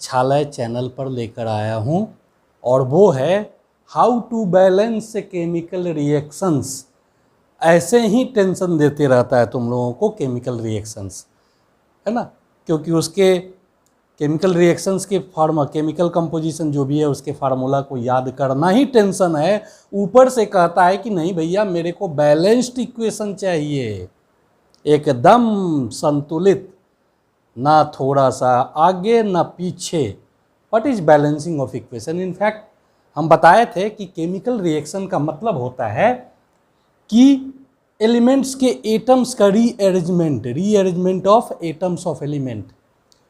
छालय channel पर लेकर आया हूँ और वो है how to balance chemical reactions. ऐसे ही टेंशन देते रहता है तुम लोगों को केमिकल रिएक्शंस, है ना, क्योंकि उसके केमिकल रिएक्शंस के फार्मा केमिकल कंपोजिशन जो भी है उसके फार्मूला को याद करना ही टेंशन है। ऊपर से कहता है कि नहीं भैया मेरे को बैलेंस्ड इक्वेशन चाहिए, एकदम संतुलित, ना थोड़ा सा आगे ना पीछे। What is balancing of equation? In fact हम बताए थे कि केमिकल रिएक्शन का मतलब होता है कि एलिमेंट्स के एटम्स का rearrangement of atoms of element,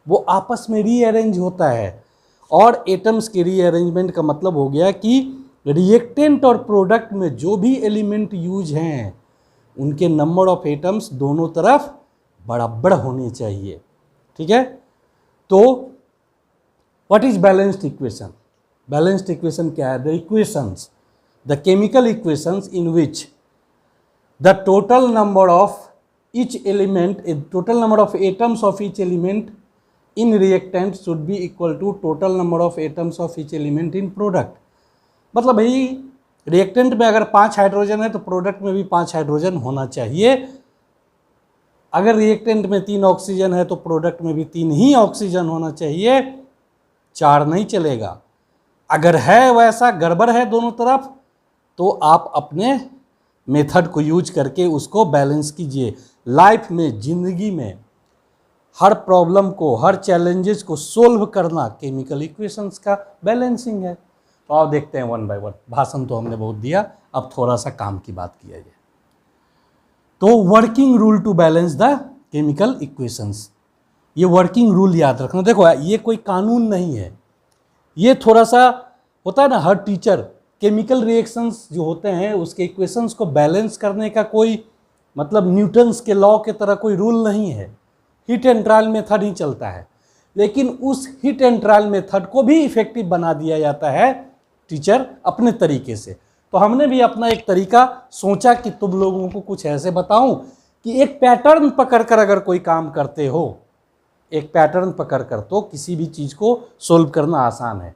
वो आपस में रीअरेंज होता है। और एटम्स के रीअरेंजमेंट का मतलब हो गया कि रिएक्टेंट और प्रोडक्ट में जो भी एलिमेंट यूज हैं उनके नंबर ऑफ एटम्स दोनों तरफ बराबर होने चाहिए। ठीक है, तो what is balanced equation? Balanced equation क्या है? The equations, the chemical equations in which the total number of each element, total number of atoms of each element in reactant should be equal to total number of atoms of each element in product। मतलब भाई reactant में अगर 5 hydrogen है तो product में भी 5 hydrogen होना चाहिए। अगर रिएक्टेंट में 3 ऑक्सीजन है तो प्रोडक्ट में भी 3 ही ऑक्सीजन होना चाहिए, 4 नहीं चलेगा। अगर है वैसा गड़बड़ है दोनों तरफ तो आप अपने मेथड को यूज करके उसको बैलेंस कीजिए। लाइफ में, जिंदगी में हर प्रॉब्लम को, हर चैलेंजेस को सोल्व करना केमिकल इक्वेशंस का बैलेंसिंग है। तो आओ देखते हैं वन बाय वन। भाषण तो हमने बहुत दिया, अब थोड़ा सा काम की बात किया जाए। तो working rule to balance the chemical equations, ये वर्किंग रूल याद रखना। देखो ये कोई कानून नहीं है, ये थोड़ा सा होता है ना, हर टीचर केमिकल रिएक्शंस जो होते हैं उसके इक्वेशंस को बैलेंस करने का कोई मतलब न्यूटन्स के लॉ के तरह कोई रूल नहीं है। हिट एंड ट्रायल मेथड ही चलता है, लेकिन उस हिट एंड ट्रायल मेथड को भी इफेक्टिव बना दिया जाता है टीचर अपने तरीके से। तो हमने भी अपना एक तरीका सोचा कि तुम लोगों को कुछ ऐसे बताऊं कि एक पैटर्न पकड़कर अगर कोई काम करते हो, एक पैटर्न पकड़कर, तो किसी भी चीज़ को सोल्व करना आसान है।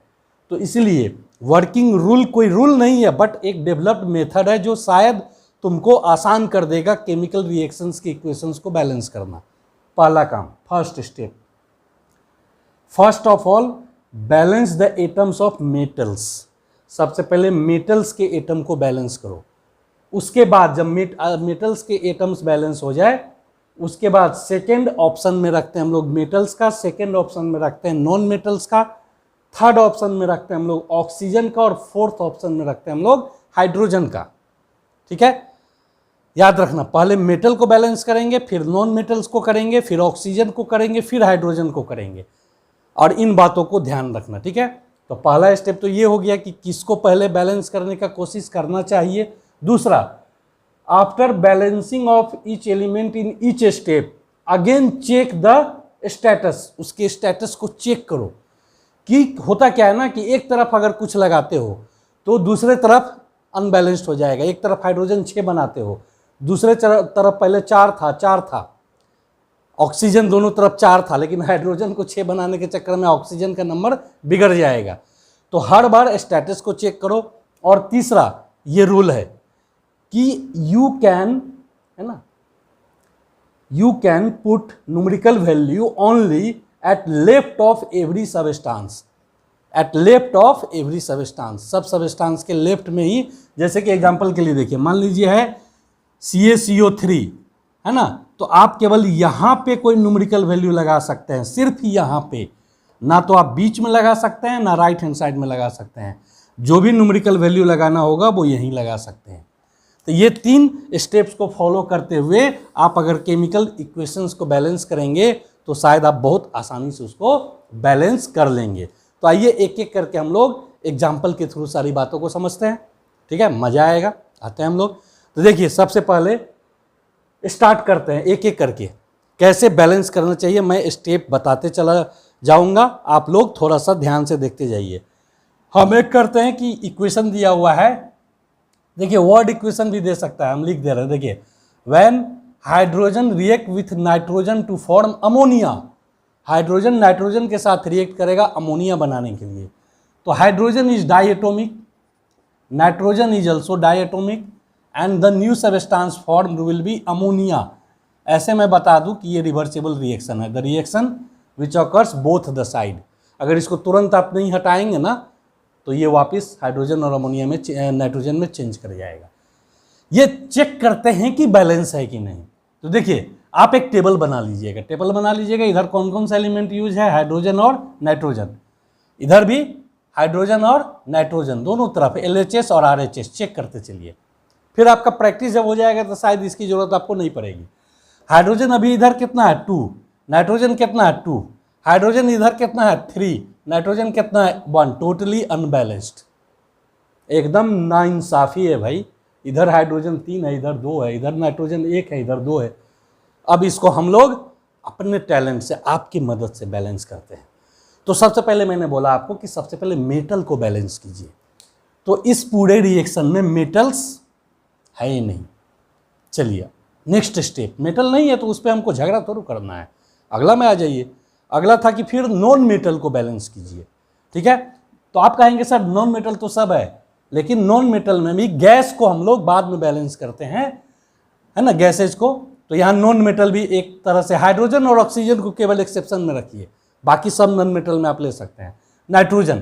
तो इसलिए वर्किंग रूल कोई रूल नहीं है, बट एक डेवलप्ड मेथड है जो शायद तुमको आसान कर देगा केमिकल रिएक्शंस के इक्वेशंस को बैलेंस करना। पहला काम, first step, first of all balance the atoms of metals. सबसे पहले मेटल्स के एटम को बैलेंस करो। उसके बाद जब मेटल्स के एटम्स बैलेंस हो जाए, उसके बाद सेकेंड ऑप्शन में रखते हैं हम लोग मेटल्स का, सेकेंड ऑप्शन में रखते हैं नॉन मेटल्स का, थर्ड ऑप्शन में रखते हैं हम लोग ऑक्सीजन का, और फोर्थ ऑप्शन में रखते हैं हम लोग हाइड्रोजन का। ठीक है, याद रखना, पहले मेटल को बैलेंस करेंगे, फिर नॉन मेटल्स को करेंगे, फिर ऑक्सीजन को करेंगे, फिर हाइड्रोजन को करेंगे, और इन बातों को ध्यान रखना। ठीक है, तो पहला स्टेप तो ये हो गया कि किसको पहले बैलेंस करने का कोशिश करना चाहिए। दूसरा, after balancing of each element in each step again check the status. उसके स्टेटस को चेक करो कि होता क्या है ना कि एक तरफ अगर कुछ लगाते हो तो दूसरे तरफ अनबैलेंस्ड हो जाएगा। एक तरफ हाइड्रोजन 6 बनाते हो, दूसरे तरफ पहले 4 था, ऑक्सीजन दोनों तरफ 4 था, लेकिन हाइड्रोजन को 6 बनाने के चक्कर में ऑक्सीजन का नंबर बिगड़ जाएगा। तो हर बार स्टेटस को चेक करो। और तीसरा ये रूल है कि यू कैन, है ना, you can put numerical value only at left of every substance, at left of every substance, सब सबस्टांस के लेफ्ट में ही। जैसे कि एग्जांपल के लिए देखिए, मान लीजिए है CaCO3, है ना, तो आप केवल यहाँ पे कोई न्यूमेरिकल वैल्यू लगा सकते हैं, सिर्फ यहाँ पे, ना तो आप बीच में लगा सकते हैं ना राइट हैंड साइड में लगा सकते हैं। जो भी न्यूमेरिकल वैल्यू लगाना होगा वो यहीं लगा सकते हैं। तो ये 3 स्टेप्स को फॉलो करते हुए आप अगर केमिकल इक्वेशंस को बैलेंस करेंगे तो शायद आप बहुत आसानी से उसको बैलेंस कर लेंगे। तो आइए एक एक करके हम लोग एग्जाम्पल के थ्रू सारी बातों को समझते हैं। ठीक है, मज़ा आएगा, आते हैं हम लोग। तो देखिए, सबसे पहले स्टार्ट करते हैं एक एक करके कैसे बैलेंस करना चाहिए। मैं स्टेप बताते चला जाऊंगा, आप लोग थोड़ा सा ध्यान से देखते जाइए। हम एक करते हैं कि इक्वेशन दिया हुआ है, देखिए वर्ड इक्वेशन भी दे सकता है, हम लिख दे रहे हैं। देखिए, when hydrogen react with nitrogen to form ammonia, hydrogen nitrogen के साथ रिएक्ट करेगा अमोनिया बनाने के लिए। तो hydrogen is diatomic, nitrogen is also diatomic and the new substance formed will be ammonia. ऐसे मैं बता दूं कि ये रिवर्सिबल रिएक्शन है, the reaction which occurs both the side. अगर इसको तुरंत आप नहीं हटाएंगे ना तो ये वापस हाइड्रोजन और अमोनिया में नाइट्रोजन में चेंज कर जाएगा। ये चेक करते हैं कि बैलेंस है कि नहीं। तो देखिए आप एक टेबल बना लीजिएगा, टेबल बना लीजिएगा, इधर कौन कौन सा एलिमेंट यूज है, हाइड्रोजन और नाइट्रोजन, इधर भी हाइड्रोजन और नाइट्रोजन, दोनों तरफ LHS और RHS चेक करते चलिए। फिर आपका प्रैक्टिस जब हो जाएगा तो शायद इसकी जरूरत आपको नहीं पड़ेगी। हाइड्रोजन अभी इधर कितना है 2, नाइट्रोजन कितना है 2, हाइड्रोजन इधर कितना है 3, नाइट्रोजन कितना है 1, टोटली अनबैलेंस्ड, एकदम नाइंसाफी है भाई। इधर हाइड्रोजन 3 है, इधर 2 है, इधर नाइट्रोजन 1 है, इधर 2 है। अब इसको हम लोग अपने टैलेंट से, आपकी मदद से बैलेंस करते हैं। तो सबसे पहले मैंने बोला आपको कि सबसे पहले मेटल को बैलेंस कीजिए। तो इस पूरे रिएक्शन में मेटल्स है ही नहीं। चलिए नेक्स्ट स्टेप, मेटल नहीं है तो उस पर हमको झगड़ा थोड़ा करना है, अगला में आ जाइए। अगला था कि फिर नॉन मेटल को बैलेंस कीजिए। ठीक है, तो आप कहेंगे सर नॉन मेटल तो सब है, लेकिन नॉन मेटल में भी गैस को हम लोग बाद में बैलेंस करते हैं, है ना, गैसेज को। तो यहाँ नॉन मेटल भी एक तरह से, हाइड्रोजन और ऑक्सीजन को केवल एक्सेप्शन में रखिए, बाकी सब नॉन मेटल में आप ले सकते हैं। नाइट्रोजन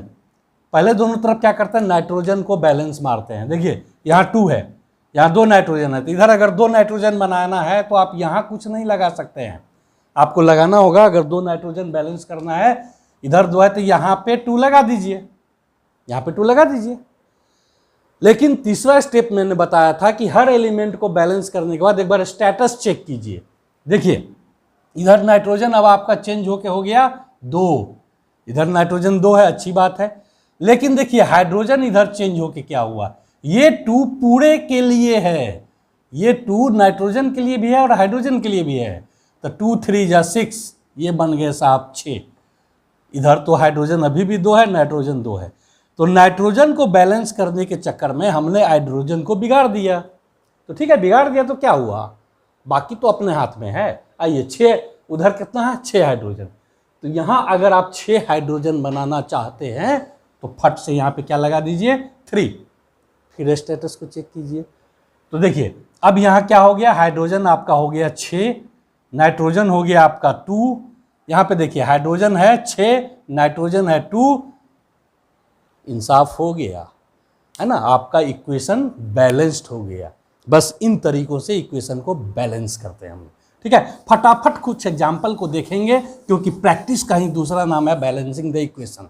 पहले दोनों तरफ क्या करते हैं, नाइट्रोजन को बैलेंस मारते हैं। देखिए यहाँ 2 है, यहाँ 2 नाइट्रोजन है, तो इधर अगर 2 नाइट्रोजन बनाना है तो आप यहाँ कुछ नहीं लगा सकते हैं, आपको लगाना होगा, अगर 2 नाइट्रोजन बैलेंस करना है, इधर 2 है तो यहाँ पे 2 लगा दीजिए, यहाँ पे 2 लगा दीजिए। लेकिन तीसरा स्टेप मैंने बताया था कि हर एलिमेंट को बैलेंस करने के बाद एक बार स्टेटस चेक कीजिए। देखिए इधर नाइट्रोजन अब आपका चेंज होके हो गया 2, इधर नाइट्रोजन 2 है, अच्छी बात है। लेकिन देखिए हाइड्रोजन इधर चेंज होके क्या हुआ, ये 2 पूरे के लिए है, ये 2 नाइट्रोजन के लिए भी है और हाइड्रोजन के लिए भी है, तो 2 3 जा 6, ये बन गए साहब 6। इधर तो हाइड्रोजन अभी भी 2 है, नाइट्रोजन 2 है, तो नाइट्रोजन को बैलेंस करने के चक्कर में हमने हाइड्रोजन को बिगाड़ दिया। तो ठीक है, बिगाड़ दिया तो क्या हुआ, बाकी तो अपने हाथ में है। आइए 6, उधर कितना है 6 हाइड्रोजन, तो यहाँ अगर आप 6 हाइड्रोजन बनाना चाहते हैं तो फट से यहाँ पे क्या लगा दीजिए 3, फिर स्टेटस को चेक कीजिए। तो देखिए अब यहाँ क्या हो गया, हाइड्रोजन आपका हो गया 6, नाइट्रोजन हो गया आपका 2, यहाँ पे देखिए हाइड्रोजन है 6, नाइट्रोजन है 2, इंसाफ हो गया, है ना, आपका इक्वेशन बैलेंस्ड हो गया। बस इन तरीकों से इक्वेशन को बैलेंस करते हैं हम। ठीक है, फटाफट कुछ एग्जाम्पल को देखेंगे, क्योंकि प्रैक्टिस का ही दूसरा नाम है बैलेंसिंग द इक्वेशन।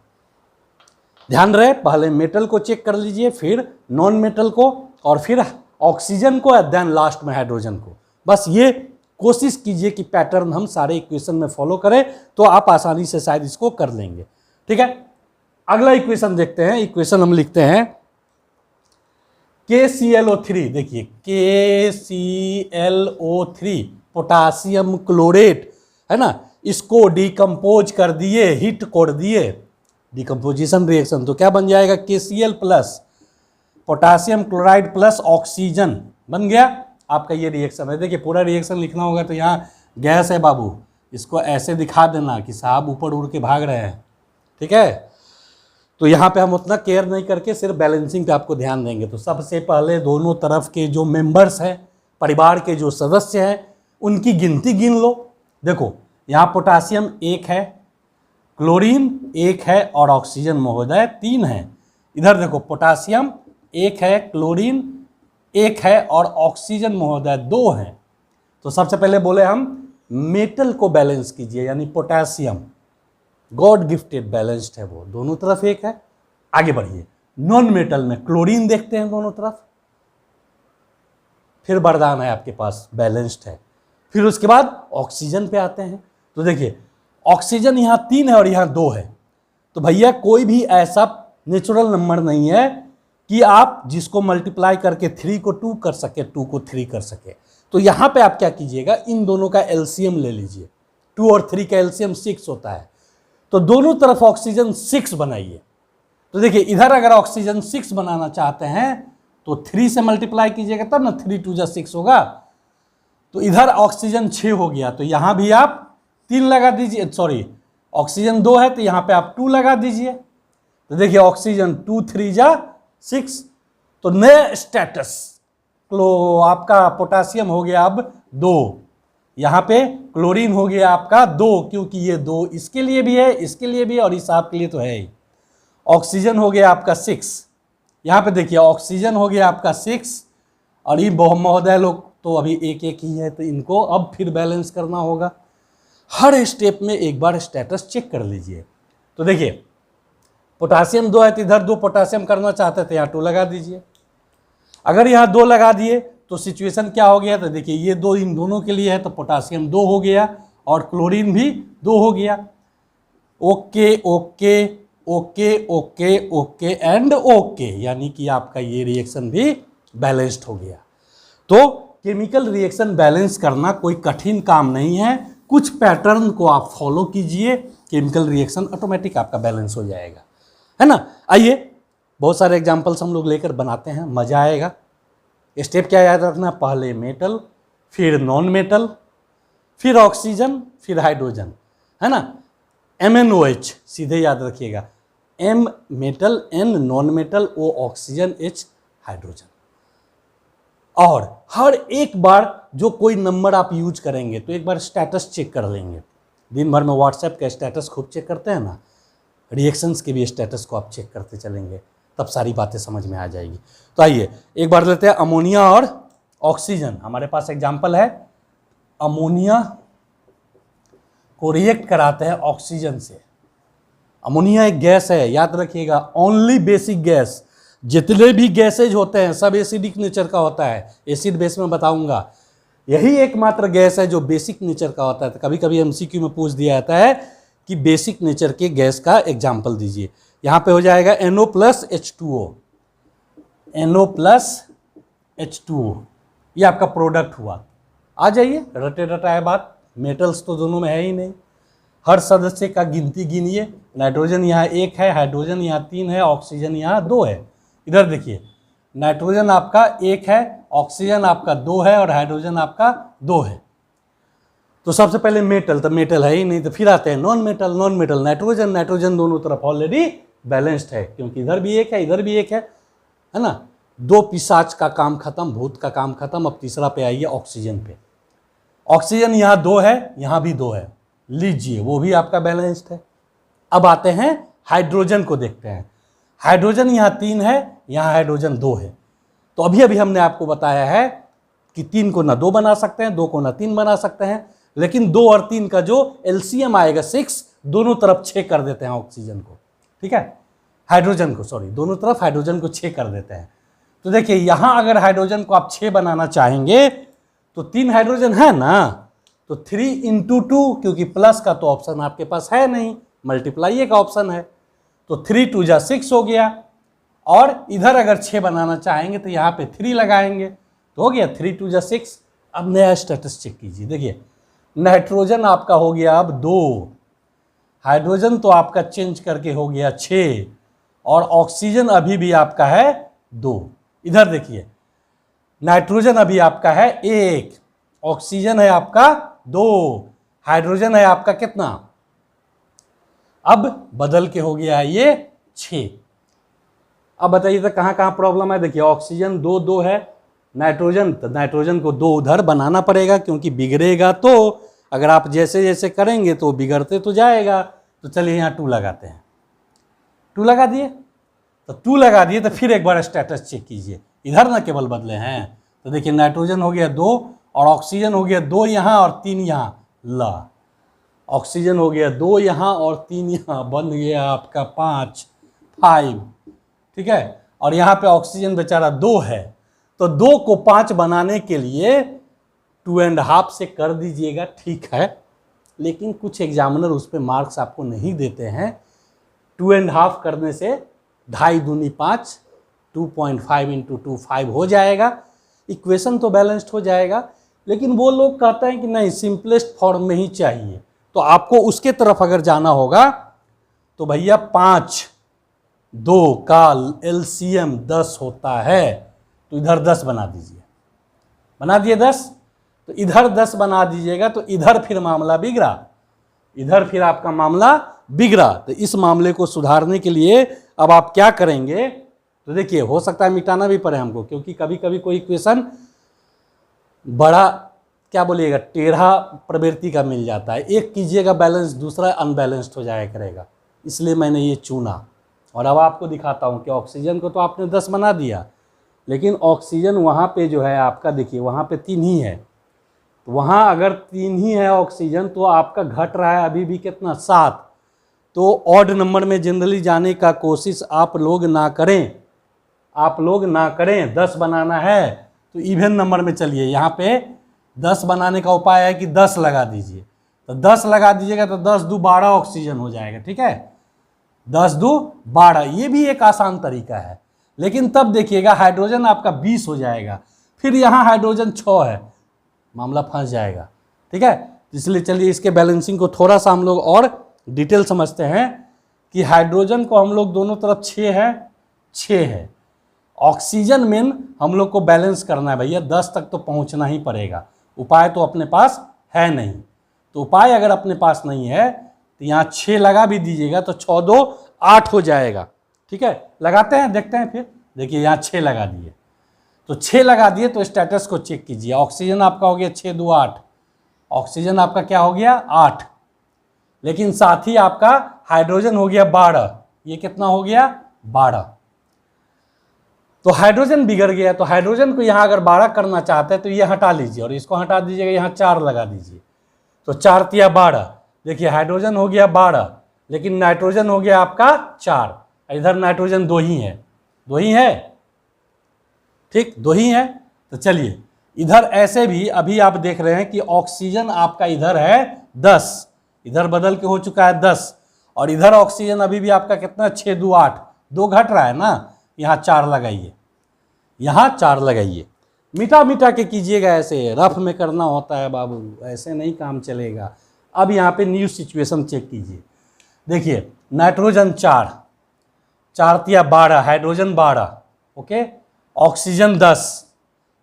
ध्यान रहे, पहले मेटल को चेक कर लीजिए, फिर नॉन मेटल को, और फिर ऑक्सीजन को, देन लास्ट में हाइड्रोजन को। बस ये कोशिश कीजिए कि पैटर्न हम सारे इक्वेशन में फॉलो करें, तो आप आसानी से शायद इसको कर लेंगे। ठीक है, अगला इक्वेशन देखते हैं। इक्वेशन हम लिखते हैं KClO3। देखिए KClO3 पोटासियम क्लोरेट, है ना, इसको डिकम्पोज कर दिए, हिट कोड दिए, डिकम्पोजिशन रिएक्शन, तो क्या बन जाएगा KCl plus potassium chloride plus oxygen बन गया आपका ये रिएक्शन है। देखिए पूरा रिएक्शन लिखना होगा तो यहाँ गैस है बाबू, इसको ऐसे दिखा देना कि साहब ऊपर उड़ के भाग रहे हैं। ठीक है, तो यहाँ पे हम उतना केयर नहीं करके सिर्फ बैलेंसिंग पे आपको ध्यान देंगे। तो सबसे पहले दोनों तरफ के जो मेंबर्स हैं, परिवार के जो सदस्य हैं, उनकी गिनती गिन लो। देखो यहाँ पोटासियम 1 है, क्लोरीन 1 है और ऑक्सीजन महोदय 3 है। इधर देखो पोटासियम 1 है, क्लोरीन 1 है और ऑक्सीजन महोदय 2 हैं। तो सबसे पहले बोले हम मेटल को बैलेंस कीजिए, यानी पोटासियम गॉड गिफ्टेड बैलेंस्ड है, वो दोनों तरफ 1 है। आगे बढ़िए, नॉन मेटल में क्लोरीन देखते हैं दोनों तरफ, फिर वरदान है आपके पास, बैलेंस्ड है। फिर उसके बाद ऑक्सीजन पे आते हैं। तो देखिए ऑक्सीजन यहाँ 3 है और यहाँ 2 है, तो भैया कोई भी ऐसा नेचुरल नंबर नहीं है कि आप जिसको मल्टीप्लाई करके 3 को 2 कर सके, 2 को 3 कर सके। तो यहाँ पे आप क्या कीजिएगा, इन दोनों का एलसीएम ले लीजिए। 2 और 3 का एलसीएम 6 होता है, तो दोनों तरफ ऑक्सीजन 6 बनाइए। तो देखिए इधर अगर ऑक्सीजन 6 बनाना चाहते हैं तो 3 से मल्टीप्लाई कीजिएगा, तब ना 3 2 जा 6 होगा। तो इधर ऑक्सीजन 6 हो गया, तो यहाँ भी आप 3 लगा दीजिए, सॉरी ऑक्सीजन 2 है तो यहाँ पे आप 2 लगा दीजिए, तो देखिए ऑक्सीजन 2 3 जा 6, तो नए स्टेटस आपका पोटासियम हो गया अब 2, यहाँ पे क्लोरीन हो गया आपका 2, क्योंकि ये 2 इसके लिए भी है, इसके लिए भी, और इस आपके लिए तो है ही। ऑक्सीजन हो गया आपका 6, यहाँ पे देखिए ऑक्सीजन हो गया आपका 6, और ये महोदय लोग तो अभी एक एक ही है, तो इनको अब फिर बैलेंस करना होगा। हर स्टेप में एक बार स्टेटस चेक कर लीजिए। तो देखिए पोटासियम 2 है तो इधर 2 पोटासियम करना चाहते थे, यहाँ 2 लगा दीजिए। अगर यहाँ 2 लगा दिए तो सिचुएशन क्या हो गया, तो देखिए ये 2 इन दोनों के लिए है, तो पोटासियम 2 हो गया और क्लोरीन भी 2 हो गया। Okay okay okay okay okay and okay, यानी कि आपका ये रिएक्शन भी बैलेंस्ड हो गया। तो केमिकल रिएक्शन बैलेंस करना कोई कठिन काम नहीं है, कुछ पैटर्न को आप फॉलो कीजिए, केमिकल रिएक्शन ऑटोमेटिक आपका बैलेंस हो जाएगा, है ना। आइए बहुत सारे एग्जांपल्स हम लोग लेकर बनाते हैं, मज़ा आएगा। स्टेप क्या याद रखना, पहले मेटल, फिर नॉन मेटल, फिर ऑक्सीजन, फिर हाइड्रोजन, है ना। MnOH सीधे याद रखिएगा, M metal, N non metal, O oxygen, H hydrogen. और हर एक बार जो कोई नंबर आप यूज करेंगे तो एक बार स्टेटस चेक कर लेंगे। दिन भर में व्हाट्सएप का स्टेटस खूब चेक करते हैं ना, रिएक्शंस के भी स्टेटस को आप चेक करते चलेंगे, तब सारी बातें समझ में आ जाएगी। तो आइए एक बार लेते हैं अमोनिया और ऑक्सीजन। हमारे पास एग्जाम्पल है, अमोनिया को रिएक्ट कराते हैं ऑक्सीजन से। अमोनिया एक गैस है, याद रखिएगा, ओनली बेसिक गैस। जितने भी गैसेज होते हैं सब एसिडिक नेचर का होता है, एसिड बेस में बताऊंगा। यही एकमात्र गैस है जो बेसिक नेचर का होता है। तो कभी कभी एमसीक्यू में पूछ दिया जाता है कि बेसिक नेचर के गैस का एग्जाम्पल दीजिए। यहाँ पे हो जाएगा NO + H2O, NO + H2O, ये आपका प्रोडक्ट हुआ। आ जाइए, रटे रटाए बात, मेटल्स तो दोनों में है ही नहीं। हर सदस्य का गिनती गिनिए, नाइट्रोजन यहाँ 1 है, हाइड्रोजन यहाँ 3 है, ऑक्सीजन यहाँ 2 है। इधर देखिए नाइट्रोजन आपका 1 है, ऑक्सीजन आपका 2 है और हाइड्रोजन आपका 2 है। तो सबसे पहले मेटल, तो मेटल है ही नहीं, तो फिर आते हैं non metal. Non metal nitrogen, nitrogen दोनों तरफ ऑलरेडी बैलेंस्ड है, क्योंकि इधर भी 1 है, इधर भी 1 है ना। 2 पिशाच का काम खत्म, भूत का काम खत्म। अब तीसरा पे आइए ऑक्सीजन पे। ऑक्सीजन यहाँ 2 है, यहाँ भी 2 है, लीजिए वो भी आपका बैलेंस्ड है। अब आते हैं हाइड्रोजन को देखते हैं। हाइड्रोजन यहाँ 3 है, यहाँ हाइड्रोजन 2 है। तो अभी अभी हमने आपको बताया है कि 3 को ना 2 बना सकते हैं, 2 को ना 3 बना सकते हैं, लेकिन 2 और 3 का जो LCM आएगा 6, दोनों तरफ 6 कर देते हैं ऑक्सीजन को, ठीक है, हाइड्रोजन को, सॉरी, दोनों तरफ हाइड्रोजन को 6 कर देते हैं। तो देखिए यहाँ अगर हाइड्रोजन को आप 6 बनाना चाहेंगे तो 3 हाइड्रोजन है ना, तो 3 × 2, क्योंकि प्लस का तो ऑप्शन आपके पास है नहीं, मल्टीप्लाई का ऑप्शन है, तो 3 × 2 = 6 हो गया। और इधर अगर 6 बनाना चाहेंगे तो यहाँ पे 3 लगाएंगे, तो हो गया 3 × 2 = 6। अब नया स्टेटस चेक कीजिए, देखिए नाइट्रोजन आपका हो गया अब 2, हाइड्रोजन तो आपका चेंज करके हो गया 6, और ऑक्सीजन अभी भी आपका है 2। इधर देखिए नाइट्रोजन अभी आपका है 1, ऑक्सीजन है आपका 2, हाइड्रोजन है आपका कितना, अब बदल के हो गया है ये 6। अब बताइए तो कहाँ कहाँ प्रॉब्लम है। देखिए ऑक्सीजन 2 2 है, नाइट्रोजन, तो नाइट्रोजन को 2 उधर बनाना पड़ेगा, क्योंकि बिगड़ेगा तो, अगर आप जैसे जैसे करेंगे तो बिगड़ते तो जाएगा। तो चलिए यहाँ 2 लगाते हैं, 2 लगा दिए, तो 2 लगा दिए तो फिर एक बार स्टेटस चेक कीजिए, इधर ना केवल बदले हैं। तो देखिए नाइट्रोजन हो गया 2 और ऑक्सीजन हो गया 2 यहाँ और 3 यहाँ, ला ऑक्सीजन हो गया 2 यहाँ और 3 यहाँ, बन गया आपका 5, ठीक है। और यहाँ पे ऑक्सीजन बेचारा 2 है, तो 2 को 5 बनाने के लिए 2.5 से कर दीजिएगा, ठीक है, लेकिन कुछ एग्जामिनर उस पर मार्क्स आपको नहीं देते हैं। 2.5 करने से 2.5 दूनी 5, 2.5 × 2 5 हो जाएगा, इक्वेशन तो बैलेंस्ड हो जाएगा। लेकिन वो लोग कहते हैं कि नहीं, सिंपलेस्ट फॉर्म में ही चाहिए, तो आपको उसके तरफ अगर जाना होगा तो भैया 5 2 का LCM 10 होता है, तो इधर 10 बना दीजिए, बना दिए 10, तो इधर 10 बना दीजिएगा, तो इधर फिर मामला बिगड़ा। इधर फिर आपका मामला बिगड़ा। तो इस मामले को सुधारने के लिए अब आप क्या करेंगे, तो देखिए हो सकता है मिटाना भी पड़े हमको, क्योंकि कभी कभी कोई इक्वेशन बड़ा क्या बोलिएगा टेढ़ा प्रवृत्ति का मिल जाता है। एक कीजिएगा बैलेंस, दूसरा अनबैलेंस्ड हो जाया करेगा, इसलिए मैंने ये चुना। और अब आपको दिखाता हूँ कि ऑक्सीजन को तो आपने 10 बना दिया, लेकिन ऑक्सीजन वहाँ पे जो है आपका देखिए वहाँ पे 3 ही है। तो वहाँ अगर 3 ही है ऑक्सीजन तो आपका घट रहा है अभी भी कितना 7। तो ऑड नंबर में जनरली जाने का कोशिश आप लोग ना करें, आप लोग ना करें। 10 बनाना है तो इवन नंबर में चलिए। यहाँ पे 10 बनाने का उपाय है कि 10 लगा दीजिए। तो 10 लगा दीजिएगा तो 10 दू 12 ऑक्सीजन हो जाएगा, ठीक है। 10 दू 12, ये भी एक आसान तरीका है। लेकिन तब देखिएगा हाइड्रोजन आपका 20 हो जाएगा, फिर यहाँ हाइड्रोजन 6 है, मामला फंस जाएगा, ठीक है। इसलिए चलिए इसके बैलेंसिंग को थोड़ा सा हम लोग और डिटेल समझते हैं कि हाइड्रोजन को हम लोग दोनों तरफ 6 है। ऑक्सीजन में हम लोग को बैलेंस करना है भैया, 10 तक तो पहुंचना ही पड़ेगा। उपाय तो अपने पास है नहीं, तो उपाय अगर अपने पास नहीं है तो यहाँ 6 लगा भी दीजिएगा तो 6 2 8 हो जाएगा, ठीक है। लगाते हैं, देखते हैं फिर। देखिए यहाँ 6 लगा दिए, तो 6 लगा दिए तो स्टेटस को चेक कीजिए। ऑक्सीजन आपका हो गया 6 2 8, ऑक्सीजन आपका क्या हो गया 8, लेकिन साथ ही आपका हाइड्रोजन हो गया 12। ये कितना हो गया 12, तो हाइड्रोजन बिगड़ गया। तो हाइड्रोजन को यहाँ अगर 12 करना चाहते हैं तो ये हटा लीजिए और इसको हटा दीजिएगा, यहाँ 4 लगा दीजिए। तो 4 तिया 12, देखिए हाइड्रोजन हो गया 12, लेकिन नाइट्रोजन हो गया आपका 4। इधर नाइट्रोजन 2 ही है, 2 ही है, ठीक, 2 ही है। तो चलिए इधर ऐसे भी अभी आप देख रहे हैं कि ऑक्सीजन आपका इधर है 10, इधर बदल के हो चुका है 10, और इधर ऑक्सीजन अभी भी आपका कितना 6 2 8, 2 घट रहा है ना। यहाँ 4 लगाइए, यहाँ 4 लगाइए, मिटा मिटा के कीजिएगा, ऐसे रफ में करना होता है बाबू, ऐसे नहीं काम चलेगा। अब यहाँ पे न्यू सिचुएशन चेक कीजिए। देखिए नाइट्रोजन 4, 4 तिया 12, हाइड्रोजन 12, ओके, ऑक्सीजन 10।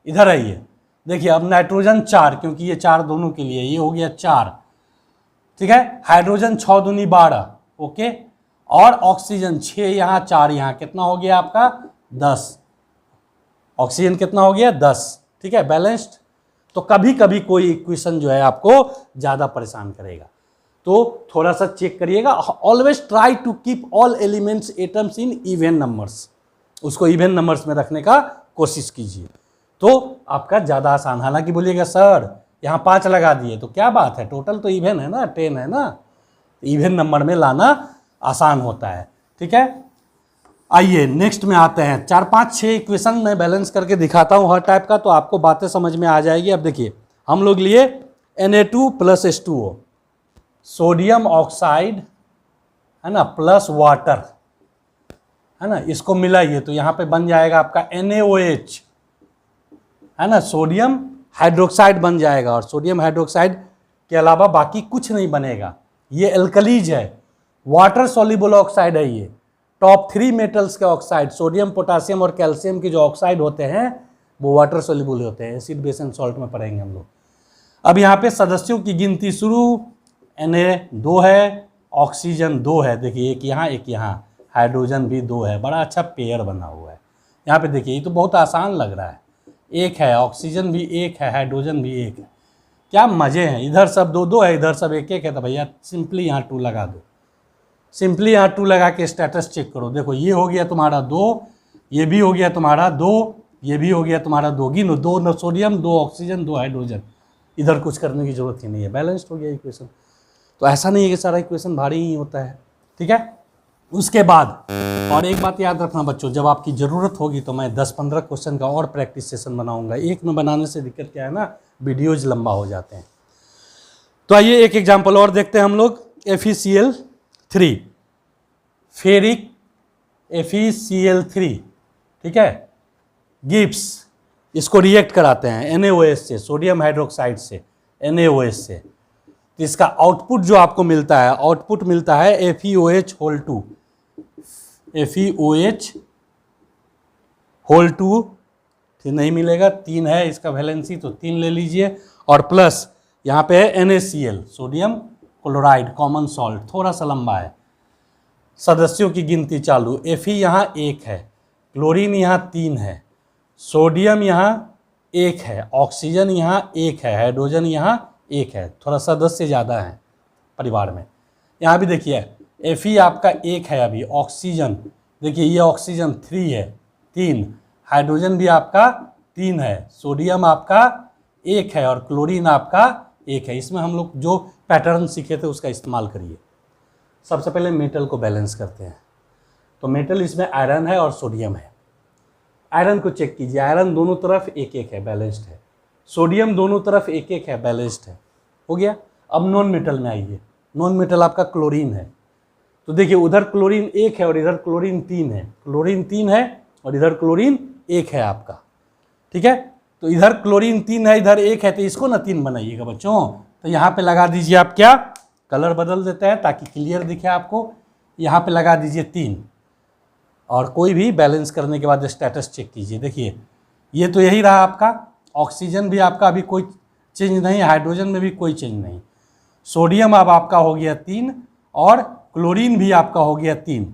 इधर आइए, देखिए अब नाइट्रोजन 4, क्योंकि ये 4 दोनों के लिए, ये हो गया 4, ठीक है। हाइड्रोजन 6 दूनी 12, ओके, और ऑक्सीजन 6, यहाँ 4, यहाँ कितना हो गया आपका 10। ऑक्सीजन कितना हो गया 10, ठीक है, बैलेंस्ड। तो कभी कभी कोई इक्वेशन जो है आपको ज़्यादा परेशान करेगा, तो थोड़ा सा चेक करिएगा। Always try to keep all elements atoms in even numbers, उसको इवन नंबर्स में रखने का कोशिश कीजिए, तो आपका ज़्यादा आसान। हालांकि बोलिएगा सर यहाँ 5 लगा दिए तो क्या बात है, टोटल तो इवन है ना, 10 है ना, इवन नंबर में लाना आसान होता है, ठीक है। आइए नेक्स्ट में आते हैं। 4 5 6 इक्वेशन मैं बैलेंस करके दिखाता हूँ हर टाइप का, तो आपको बातें समझ में आ जाएगी। अब देखिए हम लोग लिए Na2 + H2O, सोडियम ऑक्साइड है ना प्लस वाटर है ना, इसको मिलाइए तो यहाँ पे बन जाएगा आपका NaOH है ना, सोडियम हाइड्रोक्साइड बन जाएगा। और सोडियम हाइड्रोक्साइड के अलावा बाकी कुछ नहीं बनेगा, ये एल्कलीज है, वाटर सॉल्युबल ऑक्साइड है। ये टॉप 3 मेटल्स के ऑक्साइड, सोडियम पोटासियम और कैल्शियम के जो ऑक्साइड होते हैं वो वाटर सॉल्युबल होते हैं, एसिड बेस एंड सॉल्ट में पढ़ेंगे हम लोग। अब यहाँ पे सदस्यों की गिनती शुरू, Na 2 है, ऑक्सीजन 2 है, देखिए एक यहाँ एक यहाँ, हाइड्रोजन भी 2 है, बड़ा अच्छा पेयर बना हुआ है। यहाँ पे देखिए ये तो बहुत आसान लग रहा है, 1 है, ऑक्सीजन भी 1 है, हाइड्रोजन भी 1 है, क्या मज़े हैं। इधर सब 2 2 है, इधर सब 1 1 है, तो भैया सिंपली यहाँ 2 लगा दो, सिंपली यहाँ 2 लगा के स्टेटस चेक करो। देखो ये हो गया तुम्हारा 2, ये भी हो गया तुम्हारा 2, ये भी हो गया तुम्हारा 2, गिनो 2 सोडियम 2 ऑक्सीजन 2 हाइड्रोजन, इधर कुछ करने की जरूरत ही नहीं है, बैलेंस्ड हो गया इक्वेशन। तो ऐसा नहीं है कि सारा इक्वेशन भारी ही होता है, ठीक है। उसके बाद और एक बात याद रखना बच्चों, जब आपकी ज़रूरत होगी तो मैं 10-15 क्वेश्चन का और प्रैक्टिस सेशन बनाऊंगा। एक में बनाने से दिक्कत क्या है ना, वीडियोज लंबा हो जाते हैं। तो आइए एक एग्जाम्पल और देखते हैं हम लोग। FeCl3, फेरिक FeCl3, ठीक है, गिब्स, इसको रिएक्ट कराते हैं NaOH से, सोडियम हाइड्रोक्साइड से, NaOH से। तो इसका आउटपुट जो आपको मिलता है, आउटपुट मिलता है FeOH2, FeOH2 नहीं मिलेगा, 3 है इसका वैलेंसी तो 3 ले लीजिए, और प्लस यहाँ पे है NaCl, sodium chloride common salt थोड़ा सा लंबा है। सदस्यों की गिनती चालू, Fe यहाँ 1 है, क्लोरीन यहाँ 3 है, सोडियम यहाँ 1 है, ऑक्सीजन यहाँ 1 है, हाइड्रोजन यहाँ 1 है। थोड़ा सदस्य ज़्यादा है परिवार में। यहाँ भी देखिए Fe आपका 1 है अभी, ऑक्सीजन देखिए ये ऑक्सीजन 3 है, 3, हाइड्रोजन भी आपका 3 है, सोडियम आपका 1 है और क्लोरीन आपका 1 है। इसमें हम लोग जो पैटर्न सीखे थे उसका इस्तेमाल करिए। सबसे पहले मेटल को बैलेंस करते हैं। तो मेटल इसमें आयरन है और सोडियम है। आयरन को चेक कीजिए, आयरन दोनों तरफ 1-1 है, बैलेंस्ड है। सोडियम दोनों तरफ 1-1 है, बैलेंस्ड है। हो गया। अब नॉन मेटल में आइए। नॉन मेटल आपका क्लोरीन है। तो देखिए उधर क्लोरीन 1 है और इधर क्लोरीन 3 है, क्लोरीन 3 है और इधर क्लोरीन 1 है आपका। ठीक है, तो इधर क्लोरीन 3 है, इधर 1 है, तो इसको ना 3 बनाइएगा बच्चों। तो यहाँ पे लगा दीजिए आप क्या, कलर बदल देते हैं ताकि क्लियर दिखे आपको। यहाँ पे लगा दीजिए 3 और कोई भी बैलेंस करने के बाद स्टेटस चेक कीजिए। देखिए ये तो यही रहा आपका, ऑक्सीजन भी आपका अभी कोई चेंज नहीं, हाइड्रोजन में भी कोई चेंज नहीं, सोडियम अब आपका हो गया 3 और क्लोरीन भी आपका हो गया 3।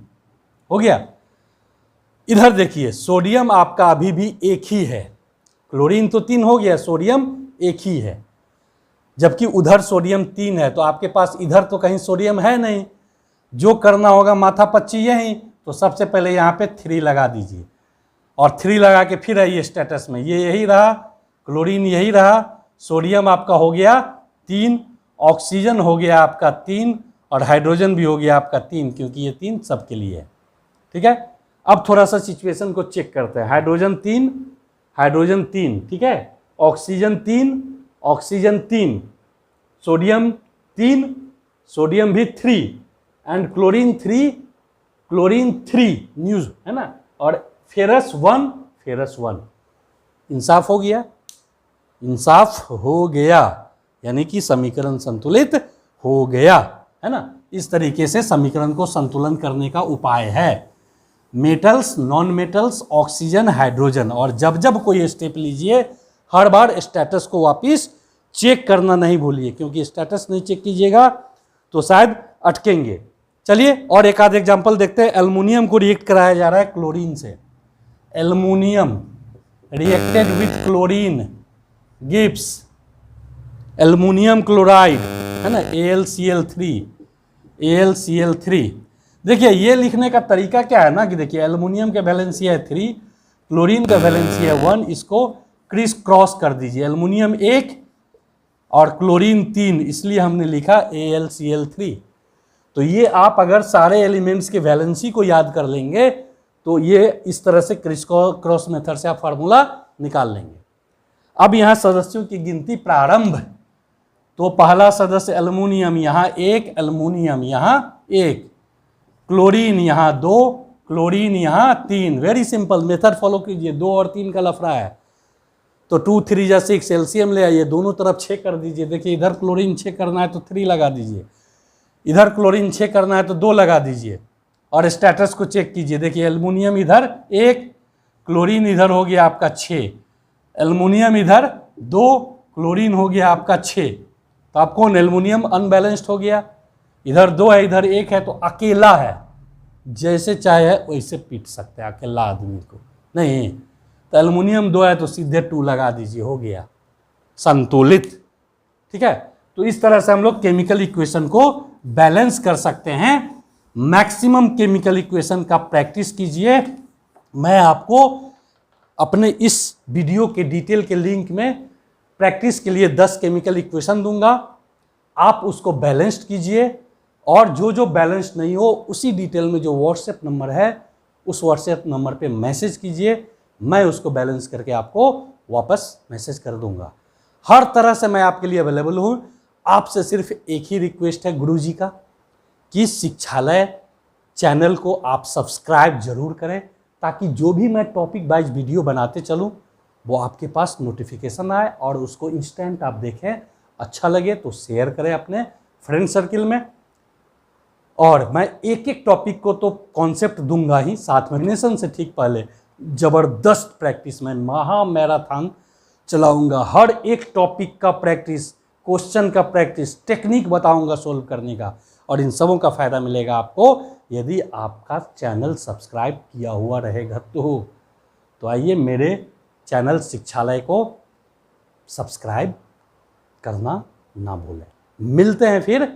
हो गया। इधर देखिए सोडियम आपका अभी भी 1 ही है, क्लोरीन तो 3 हो गया, सोडियम 1 ही है, जबकि उधर सोडियम 3 है। तो आपके पास इधर तो कहीं सोडियम है नहीं, जो करना होगा माथा पच्ची यही। तो सबसे पहले यहाँ पे 3 लगा दीजिए और 3 लगा के फिर आइए स्टेटस में, ये यही रहा, क्लोरीन यही रहा, सोडियम आपका हो गया 3, ऑक्सीजन हो गया आपका 3 और हाइड्रोजन भी हो गया आपका 3, क्योंकि ये 3 सबके लिए है। ठीक है, अब थोड़ा सा सिचुएशन को चेक करते हैं। हाइड्रोजन 3, हाइड्रोजन 3, ठीक है, ऑक्सीजन 3, ऑक्सीजन 3, सोडियम 3, सोडियम भी 3 एंड क्लोरीन 3, क्लोरीन 3 न्यूज है ना, और फेरस 1, फेरस 1। इंसाफ हो गया, इंसाफ हो गया, यानी कि समीकरण संतुलित हो गया, है ना। इस तरीके से समीकरण को संतुलन करने का उपाय है। Metals, non metals, oxygen, hydrogen, और जब जब कोई स्टेप लीजिए हर बार स्टेटस को वापस चेक करना नहीं भूलिए, क्योंकि स्टेटस नहीं चेक कीजिएगा तो शायद अटकेंगे। चलिए और एक आध एग्जांपल देखते हैं। एल्युमिनियम को रिएक्ट कराया जा रहा है क्लोरीन से। Aluminium reacted with chlorine gives aluminium chloride, है ना, AlCl3, AlCl3। देखिए ये लिखने का तरीका क्या है ना कि देखिए एल्युमिनियम का वैलेंसी है 3, क्लोरीन का वैलेंसी है 1, इसको क्रिस क्रॉस कर दीजिए, एल्युमिनियम 1 और क्लोरीन 3, इसलिए हमने लिखा AlCl3। तो ये आप अगर सारे एलिमेंट्स के वैलेंसी को याद कर लेंगे तो ये इस तरह से क्रिस क्रॉस मेथड से आप फार्मूला निकाल लेंगे। अब यहाँ सदस्यों की गिनती प्रारंभ। तो पहला सदस्य एल्युमिनियम यहाँ 1, एल्युमिनियम यहाँ 1, क्लोरीन यहाँ 2, क्लोरीन यहाँ 3। वेरी सिंपल मेथड फॉलो कीजिए, 2 और 3 का लफड़ा है तो 2 3 जा 6, एलसीएम ले आइए, दोनों तरफ 6 कर दीजिए। देखिए इधर क्लोरीन 6 करना है तो 3 लगा दीजिए, इधर क्लोरीन 6 करना है तो 2 लगा दीजिए और स्टेटस को चेक कीजिए। देखिए एल्युमिनियम इधर 1, क्लोरीन इधर हो गया आपका 6, एल्युमिनियम इधर 2, क्लोरीन हो गया आपका 6। तो आप कौन, एल्युमिनियम अनबैलेंस्ड हो गया, इधर 2 है इधर 1 है तो अकेला है, जैसे चाहे है वैसे पीट सकते हैं अकेला आदमी को नहीं। तो एल्युमिनियम 2 है तो सीधे 2 लगा दीजिए, हो गया संतुलित। ठीक है, तो इस तरह से हम लोग केमिकल इक्वेशन को बैलेंस कर सकते हैं। मैक्सिमम केमिकल इक्वेशन का प्रैक्टिस कीजिए। मैं आपको अपने इस वीडियो के डिटेल के लिंक में प्रैक्टिस के लिए 10 केमिकल इक्वेशन दूंगा, आप उसको बैलेंस्ड कीजिए और जो जो बैलेंस्ड नहीं हो उसी डिटेल में जो व्हाट्सएप नंबर है उस व्हाट्सएप नंबर पे मैसेज कीजिए, मैं उसको बैलेंस करके आपको वापस मैसेज कर दूंगा। हर तरह से मैं आपके लिए अवेलेबल हूँ। आपसे सिर्फ एक ही रिक्वेस्ट है गुरुजी का कि शिक्षालय चैनल को आप सब्सक्राइब जरूर करें, ताकि जो भी मैं टॉपिक वाइज वीडियो बनाते चलूँ वो आपके पास नोटिफिकेशन आए और उसको इंस्टेंट आप देखें। अच्छा लगे तो शेयर करें अपने फ्रेंड सर्किल में। और मैं एक एक टॉपिक को तो कॉन्सेप्ट दूंगा ही, साथ में एग्जामिनेशन से ठीक पहले ज़बरदस्त प्रैक्टिस में महा मैराथन चलाऊंगा। हर एक टॉपिक का प्रैक्टिस क्वेश्चन का प्रैक्टिस, टेक्निक बताऊंगा सोल्व करने का, और इन सबों का फ़ायदा मिलेगा आपको यदि आपका चैनल सब्सक्राइब किया हुआ रहेगा तो आइए मेरे चैनल शिक्षालय को सब्सक्राइब करना ना भूलें। मिलते हैं फिर